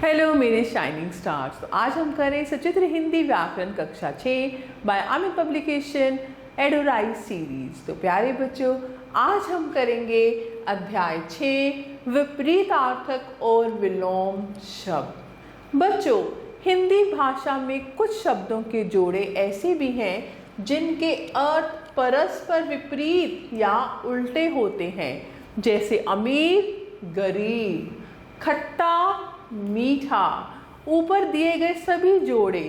Hello मेरे shining stars. तो आज हम करें सचित्र हिंदी व्याकरण कक्षा 6 बाय अमित पब्लिकेशन एडोराइज सीरीज। तो प्यारे बच्चों, आज हम करेंगे अध्याय 6 विपरीतार्थक और विलोम शब्द। बच्चों, हिंदी भाषा में कुछ शब्दों के जोड़े ऐसे भी हैं जिनके अर्थ परस्पर विपरीत या उल्टे होते हैं, जैसे अमीर गरीब, खट्टा मीठा। ऊपर दिए गए सभी जोड़े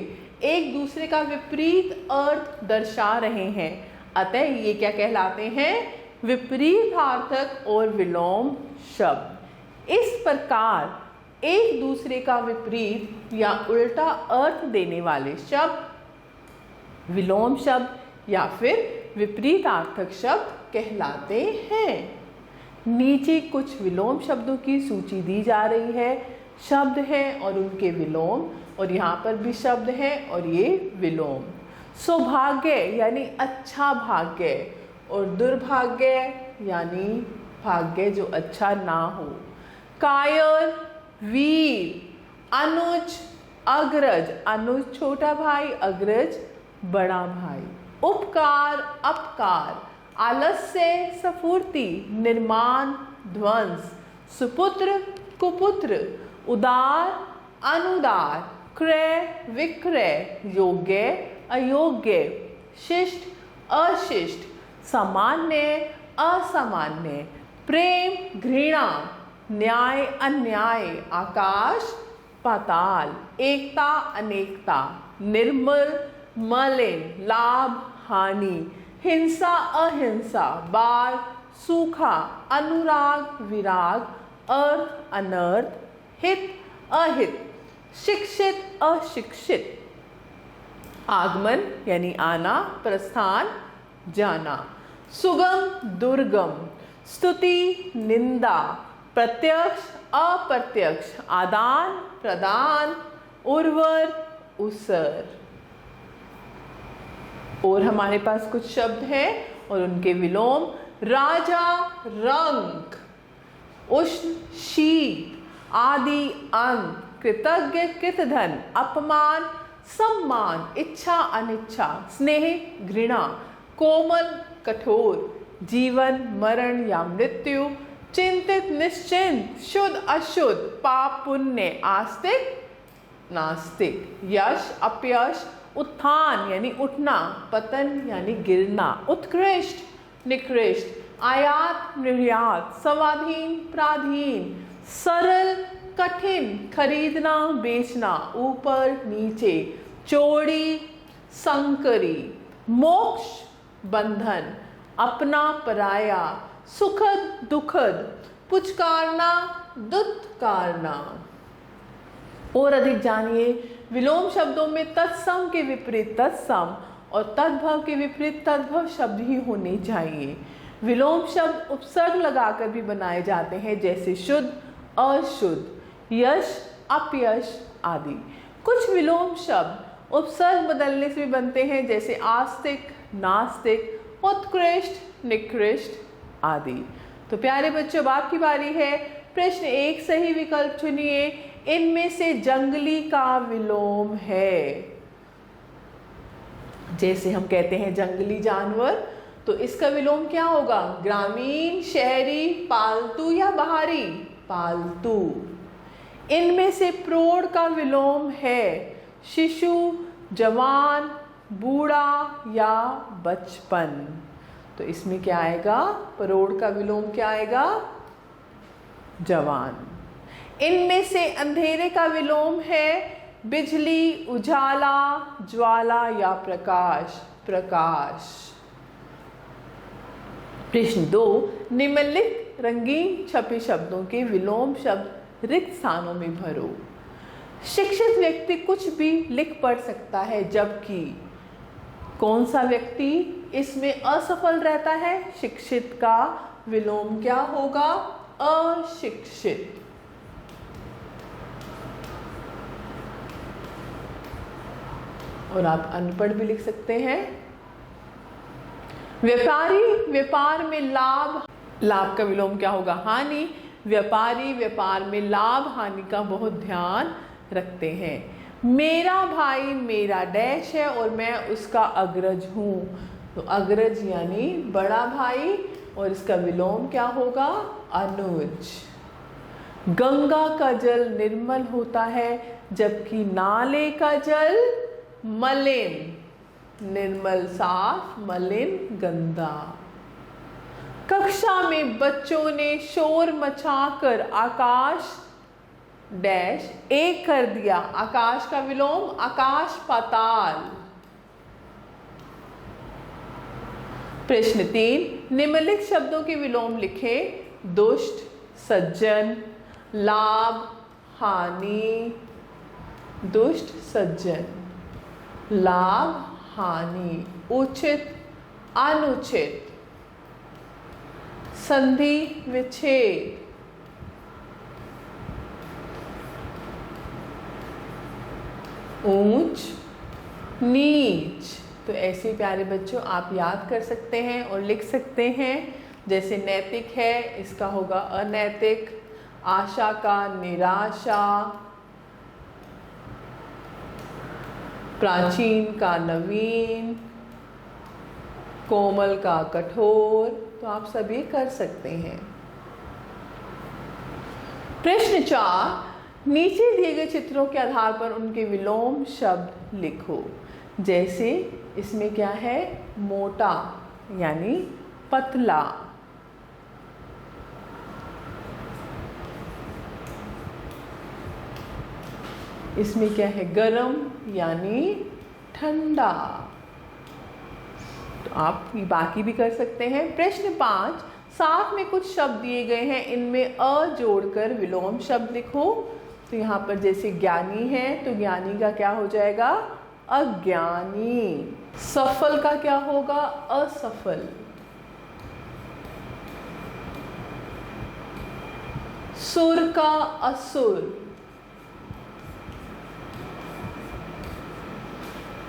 एक दूसरे का विपरीत अर्थ दर्शा रहे हैं, अतः ये क्या कहलाते हैं? विपरीतार्थक और विलोम शब्द। इस प्रकार एक दूसरे का विपरीत या उल्टा अर्थ देने वाले शब्द विलोम शब्द या फिर विपरीतार्थक शब्द कहलाते हैं। नीचे कुछ विलोम शब्दों की सूची दी जा रही है। शब्द हैं और उनके विलोम, और यहाँ पर भी शब्द हैं और ये विलोम। सौभाग्य यानी अच्छा भाग्य, और दुर्भाग्य यानी भाग्य जो अच्छा ना हो। कायर वीर, अनुज अग्रज, अनुज छोटा भाई, अग्रज बड़ा भाई। उपकार अपकार, आलस्य स्फूर्ति, निर्माण ध्वंस। सुपुत्र कुपुत्र, उदार अनुदार, क्रय विक्रय, योग्य अयोग्य, शिष्ट अशिष्ट, सामान्य असामान्य, प्रेम घृणा, न्याय अन्याय, आकाश पाताल, एकता अनेकता, निर्मल मलिन, लाभ हानि, हिंसा अहिंसा, बाढ़ सूखा, अनुराग विराग, अर्थ अनर्थ, हित अहित, शिक्षित अशिक्षित, आगमन यानी आना, प्रस्थान जाना, सुगम दुर्गम, स्तुति निंदा, प्रत्यक्ष अप्रत्यक्ष, आदान प्रदान, उर्वर उसर। और हमारे पास कुछ शब्द हैं और उनके विलोम। राजा रंग, उष्ण शीत, आदि अंत, कृतज्ञ कृतधन, अपमान सम्मान, इच्छा अनिच्छा, स्नेह घृणा, कोमल कठोर, जीवन मरण या मृत्यु, चिंतित निश्चिंत, शुद्ध अशुद्ध, पाप पुण्य, आस्तिक नास्तिक, यश अपयश, उत्थान यानी उठना, पतन यानी गिरना, उत्कृष्ट निकृष्ट, आयात निर्यात, स्वाधीन पराधीन, सरल कठिन, खरीदना बेचना, ऊपर नीचे, चौड़ी संकरी, मोक्ष बंधन, अपना पराया, सुखद दुखद, पुचकारना दुत्कारना। और अधिक जानिए, विलोम शब्दों में तत्सम के विपरीत तत्सम और तद्भव के विपरीत तद्भव शब्द ही होने चाहिए। विलोम शब्द उपसर्ग लगाकर भी बनाए जाते हैं, जैसे शुद्ध अशुद्ध, यश अपयश आदि। कुछ विलोम शब्द उपसर्ग बदलने से भी बनते हैं, जैसे आस्तिक नास्तिक, उत्कृष्ट निकृष्ट आदि। तो प्यारे बच्चों, अब आपकी बारी है। प्रश्न 1 सही विकल्प चुनिए। इनमें से जंगली का विलोम है। जैसे हम कहते हैं जंगली जानवर, तो इसका विलोम क्या होगा? ग्रामीण शहरी, पालतू या बाहरी? पालतू। इनमें से प्रौढ़ का विलोम है शिशु, जवान, बूढ़ा या बचपन। तो इसमें क्या आएगा? प्रौढ़ का विलोम क्या आएगा? जवान। इनमें से अंधेरे का विलोम है बिजली, उजाला, ज्वाला या प्रकाश? प्रकाश। प्रश्न 2, निम्नलिखित रंगीन छपे शब्दों के विलोम शब्द रिक्त स्थानों में भरो। शिक्षित व्यक्ति कुछ भी लिख पढ़ सकता है, जबकि कौन सा व्यक्ति इसमें असफल रहता है? शिक्षित का विलोम क्या होगा? अशिक्षित। और आप अनपढ़ भी लिख सकते हैं। व्यापारी, व्यापार में लाभ, लाभ का विलोम क्या होगा? हानि। व्यापारी व्यापार में लाभ हानि का बहुत ध्यान रखते हैं। मेरा भाई मेरा डैश है और मैं उसका अग्रज हूँ। तो अग्रज यानी बड़ा भाई और इसका विलोम क्या होगा? अनुज। गंगा का जल निर्मल होता है जबकि नाले का जल मलिन। निर्मल साफ, मलिन गंदा। कक्षा में बच्चों ने शोर मचाकर आकाश डैश एक कर दिया। आकाश का विलोम आकाश पाताल। प्रश्न 3, निम्नलिखित शब्दों के विलोम लिखें। दुष्ट, सज्जन, लाभ, हानि। दुष्ट, सज्जन, लाभ, हानि। उचित, अनुचित, संधि, विच्छेद। ऊंच, नीच। तो ऐसे प्यारे बच्चों आप याद कर सकते हैं और लिख सकते हैं। जैसे नैतिक है, इसका होगा अनैतिक। आशा का निराशा, प्राचीन का नवीन, कोमल का कठोर। तो आप सभी कर सकते हैं। प्रश्न 4, नीचे दिए गए चित्रों के आधार पर उनके विलोम शब्द लिखो। जैसे इसमें क्या है? मोटा यानी पतला। इसमें क्या है? गरम यानी ठंडा। तो आप बाकी भी कर सकते हैं। प्रश्न 5, साथ में कुछ शब्द दिए गए हैं, इनमें अ जोड़कर विलोम शब्द लिखो। तो यहाँ पर जैसे ज्ञानी है तो ज्ञानी का क्या हो जाएगा? अज्ञानी। सफल का क्या होगा? असफल। सुर का असुर।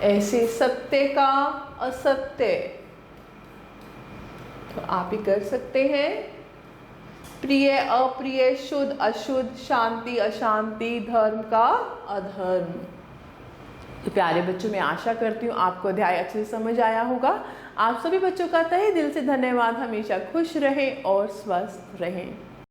ऐसे सत्य का असत्य। तो आप ही कर सकते हैं। प्रिय, अप्रिय, शुद्ध, अशुद्ध, शांति, अशांति, धर्म का अधर्म। तो प्यारे बच्चों, मैं आशा करती हूँ आपको अध्याय अच्छे से समझ आया होगा। आप सभी बच्चों का तहे दिल से धन्यवाद। हमेशा खुश रहें और स्वस्थ रहें।